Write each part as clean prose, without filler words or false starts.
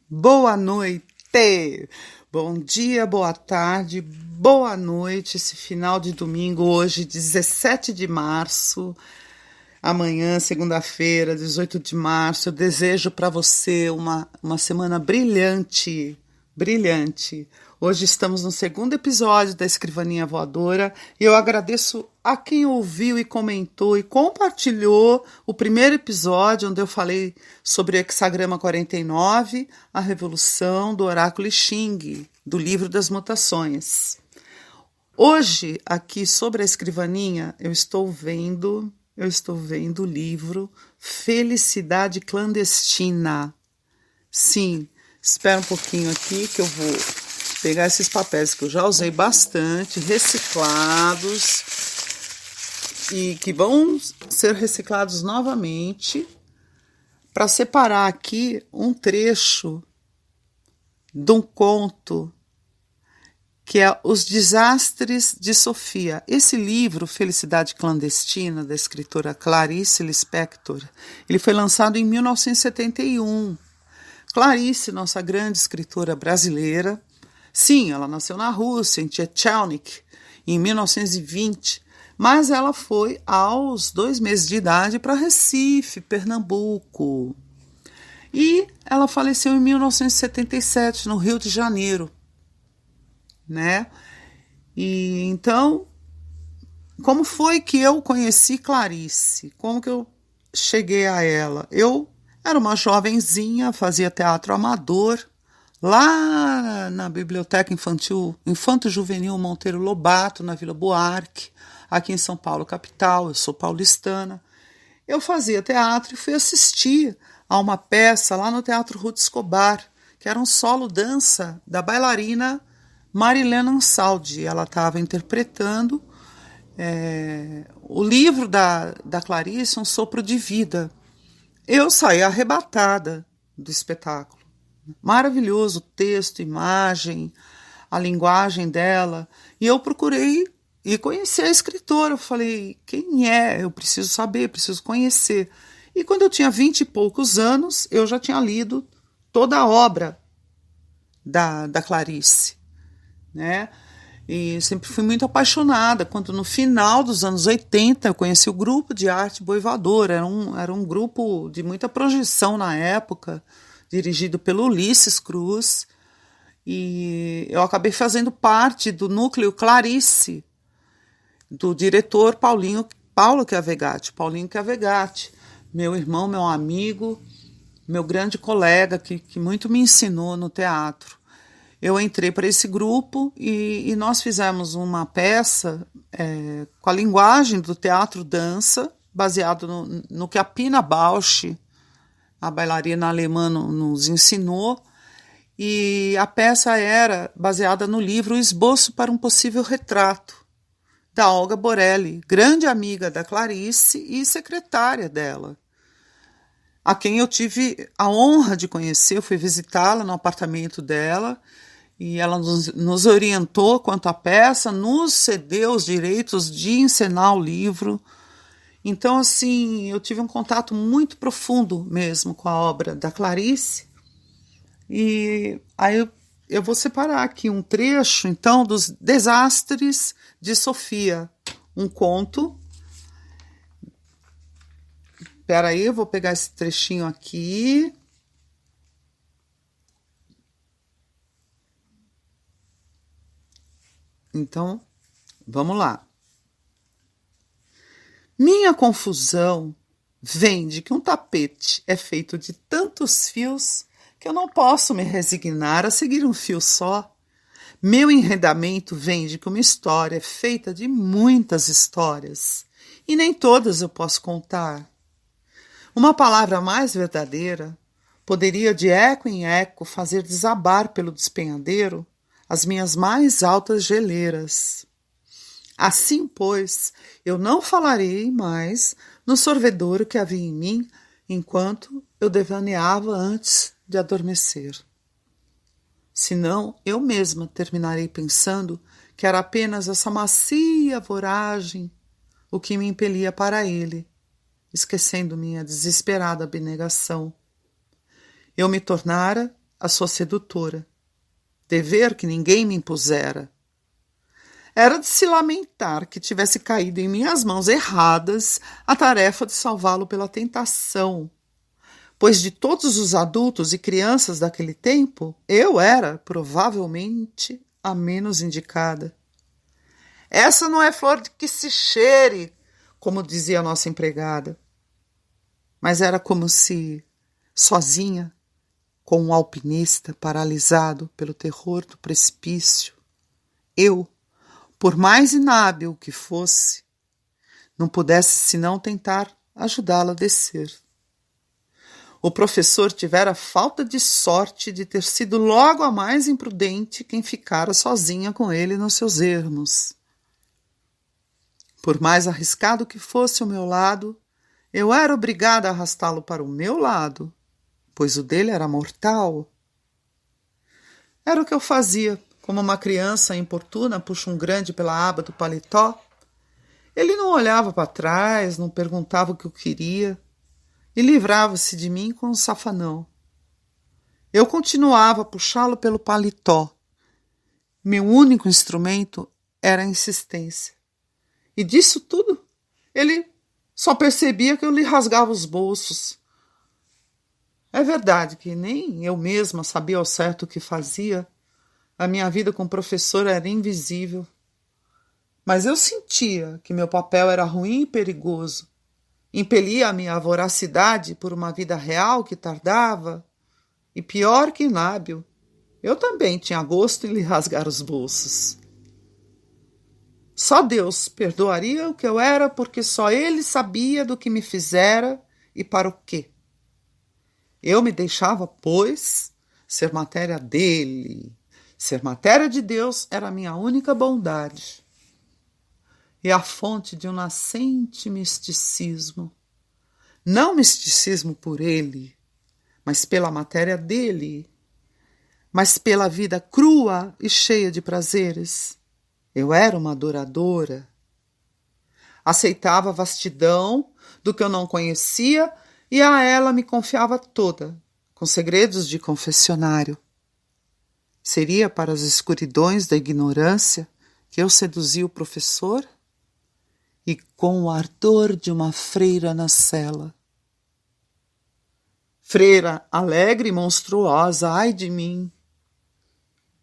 Boa noite, bom dia, boa tarde, boa noite. Esse final de domingo, hoje, 17 de março, amanhã, segunda-feira, 18 de março, eu desejo para você uma semana brilhante, brilhante. Hoje estamos no segundo episódio da Escrivaninha Voadora e eu agradeço a quem ouviu e comentou e compartilhou o primeiro episódio onde eu falei sobre o Hexagrama 49, a revolução do oráculo I Ching, do livro das mutações. Hoje, aqui sobre a escrivaninha, eu estou vendo o livro Felicidade Clandestina. Sim, espera um pouquinho aqui que eu vou pegar esses papéis que eu já usei bastante, reciclados, e que vão ser reciclados novamente, para separar aqui um trecho de um conto que é Os Desastres de Sofia. Esse livro, Felicidade Clandestina, da escritora Clarice Lispector, ele foi lançado em 1971. Clarice, nossa grande escritora brasileira, sim, ela nasceu na Rússia, em Tchetchelnik, em 1920, mas ela foi aos 2 meses de idade para Recife, Pernambuco. E ela faleceu em 1977, no Rio de Janeiro, né? E então, como foi que eu conheci Clarice? Como que eu cheguei a ela? Eu era uma jovenzinha, fazia teatro amador, lá na Biblioteca Infanto-Juvenil Monteiro Lobato, na Vila Buarque, aqui em São Paulo, capital. Eu sou paulistana. Eu fazia teatro e fui assistir a uma peça lá no Teatro Ruth Escobar, que era um solo dança da bailarina Marilena Ansaldi. Ela estava interpretando o livro da Clarice, Um Sopro de Vida. Eu saí arrebatada do espetáculo. Maravilhoso o texto, imagem, a linguagem dela. E eu procurei e conheci a escritora. Eu falei, quem é? Eu preciso saber, preciso conhecer. E quando eu tinha 20 e poucos anos, eu já tinha lido toda a obra da Clarice, né? E sempre fui muito apaixonada. Quando no final dos anos 80 eu conheci o grupo de arte Boivador. Era um grupo de muita projeção na época, dirigido pelo Ulisses Cruz, e eu acabei fazendo parte do núcleo Clarice, do diretor Paulinho Chiavegatti, meu irmão, meu amigo, meu grande colega, que muito me ensinou no teatro. Eu entrei para esse grupo e nós fizemos uma peça com a linguagem do teatro-dança, baseado no que a Pina Bausch, a bailarina alemã, nos ensinou, e a peça era baseada no livro O Esboço para um Possível Retrato, da Olga Borelli, grande amiga da Clarice e secretária dela, a quem eu tive a honra de conhecer. Eu fui visitá-la no apartamento dela, e ela nos orientou quanto à peça, nos cedeu os direitos de encenar o livro. Então, assim, eu tive um contato muito profundo mesmo com a obra da Clarice. E aí eu vou separar aqui um trecho, então, dos Desastres de Sofia, um conto. Espera aí, eu vou pegar esse trechinho aqui. Então, vamos lá. Minha confusão vem de que um tapete é feito de tantos fios que eu não posso me resignar a seguir um fio só. Meu enredamento vem de que uma história é feita de muitas histórias e nem todas eu posso contar. Uma palavra mais verdadeira poderia de eco em eco fazer desabar pelo despenhadeiro as minhas mais altas geleiras. Assim, pois, eu não falarei mais no sorvedouro que havia em mim enquanto eu devaneava antes de adormecer. Senão, eu mesma terminarei pensando que era apenas essa macia voragem o que me impelia para ele, esquecendo minha desesperada abnegação. Eu me tornara a sua sedutora, dever que ninguém me impusera. Era de se lamentar que tivesse caído em minhas mãos erradas a tarefa de salvá-lo pela tentação, pois de todos os adultos e crianças daquele tempo, eu era, provavelmente, a menos indicada. Essa não é flor de que se cheire, como dizia a nossa empregada. Mas era como se, sozinha, com um alpinista paralisado pelo terror do precipício, eu, por mais inábil que fosse, não pudesse senão tentar ajudá-la a descer. O professor tivera falta de sorte de ter sido logo a mais imprudente quem ficara sozinha com ele nos seus ermos. Por mais arriscado que fosse o meu lado, eu era obrigada a arrastá-lo para o meu lado, pois o dele era mortal. Era o que eu fazia, como uma criança importuna puxa um grande pela aba do paletó. Ele não olhava para trás, não perguntava o que eu queria e livrava-se de mim com um safanão. Eu continuava a puxá-lo pelo paletó. Meu único instrumento era a insistência. E disso tudo, ele só percebia que eu lhe rasgava os bolsos. É verdade que nem eu mesma sabia ao certo o que fazia. A minha vida com o professor era invisível. Mas eu sentia que meu papel era ruim e perigoso. Impelia a minha voracidade por uma vida real que tardava. E pior que inábil, eu também tinha gosto em lhe rasgar os bolsos. Só Deus perdoaria o que eu era, porque só Ele sabia do que me fizera e para o quê. Eu me deixava, pois, ser matéria dele. Ser matéria de Deus era a minha única bondade. E a fonte de um nascente misticismo. Não misticismo por ele, mas pela matéria dele. Mas pela vida crua e cheia de prazeres. Eu era uma adoradora. Aceitava a vastidão do que eu não conhecia e a ela me confiava toda, com segredos de confessionário. Seria para as escuridões da ignorância que eu seduzia o professor? E com o ardor de uma freira na cela. Freira alegre e monstruosa, ai de mim!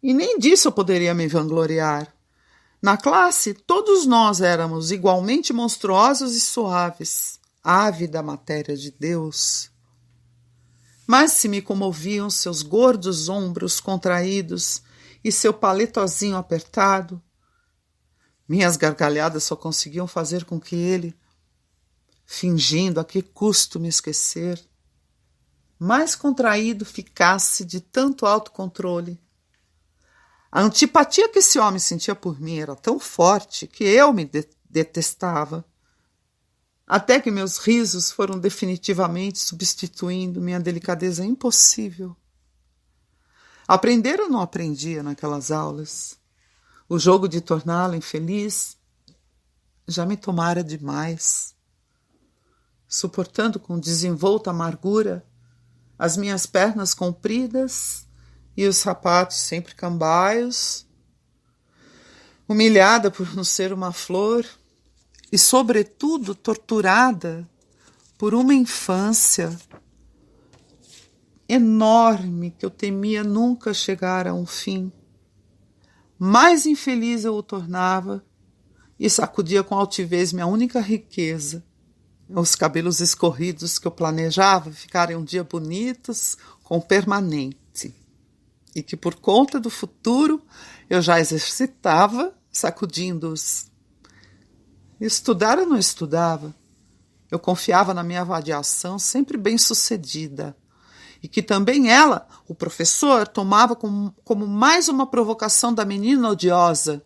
E nem disso eu poderia me vangloriar. Na classe, todos nós éramos igualmente monstruosos e suaves, ávida matéria de Deus. Mas se me comoviam seus gordos ombros contraídos e seu paletozinho apertado, minhas gargalhadas só conseguiam fazer com que ele, fingindo a que custo me esquecer, mais contraído ficasse de tanto autocontrole. A antipatia que esse homem sentia por mim era tão forte que eu me detestava, até que meus risos foram definitivamente substituindo minha delicadeza impossível. Aprender eu não aprendia naquelas aulas. O jogo de torná-la infeliz já me tomara demais. Suportando com desenvolta amargura as minhas pernas compridas e os sapatos sempre cambaios, humilhada por não ser uma flor e, sobretudo, torturada por uma infância enorme que eu temia nunca chegar a um fim. Mais infeliz eu o tornava e sacudia com altivez minha única riqueza, os cabelos escorridos que eu planejava ficarem um dia bonitos com permanente. E que por conta do futuro eu já exercitava, sacudindo-os. Estudar eu não estudava. Eu confiava na minha avaliação sempre bem-sucedida. E que também ela, o professor, tomava como mais uma provocação da menina odiosa.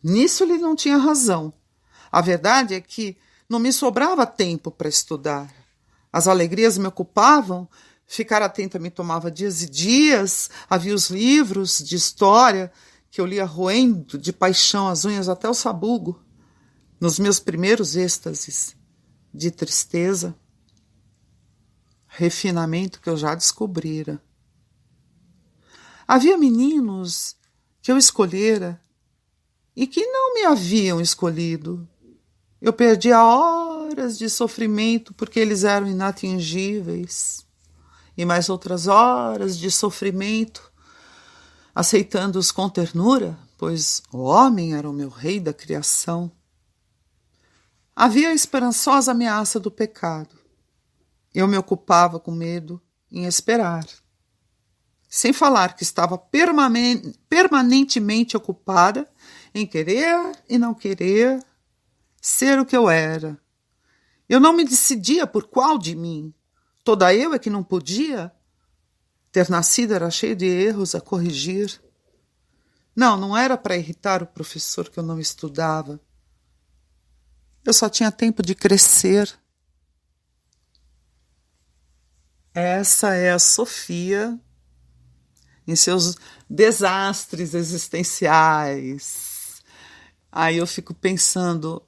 Nisso ele não tinha razão. A verdade é que não me sobrava tempo para estudar. As alegrias me ocupavam. Ficar atenta me tomava dias e dias. Havia os livros de história que eu lia roendo de paixão as unhas até o sabugo. Nos meus primeiros êxtases de tristeza, refinamento que eu já descobrira. Havia meninos que eu escolhera e que não me haviam escolhido. Eu perdia horas de sofrimento porque eles eram inatingíveis, e mais outras horas de sofrimento aceitando-os com ternura, pois o homem era o meu rei da criação. Havia a esperançosa ameaça do pecado. Eu me ocupava com medo em esperar. Sem falar que estava permanentemente ocupada em querer e não querer ser o que eu era. Eu não me decidia por qual de mim. Toda eu é que não podia. Ter nascido era cheio de erros a corrigir. Não era para irritar o professor que eu não estudava. Eu só tinha tempo de crescer. Essa é a Sofia em seus desastres existenciais. Aí eu fico pensando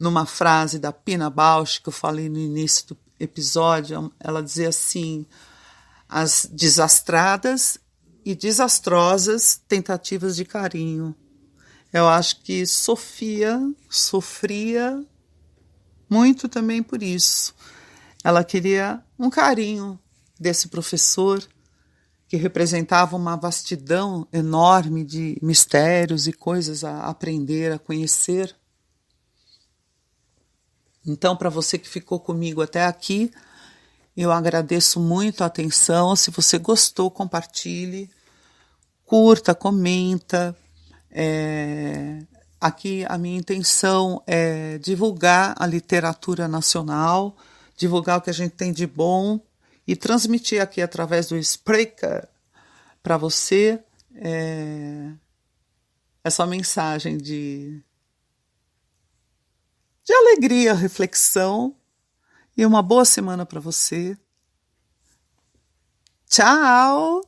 numa frase da Pina Bausch que eu falei no início do episódio. Ela dizia assim: as desastradas e desastrosas tentativas de carinho. Eu acho que Sofia sofria muito também por isso. Ela queria um carinho desse professor que representava uma vastidão enorme de mistérios e coisas a aprender, a conhecer. Então, para você que ficou comigo até aqui, eu agradeço muito a atenção. Se você gostou, compartilhe, curta, comenta. Aqui a minha intenção é divulgar a literatura nacional, divulgar o que a gente tem de bom e transmitir aqui através do Spreaker para você essa mensagem de alegria, reflexão e uma boa semana para você. Tchau!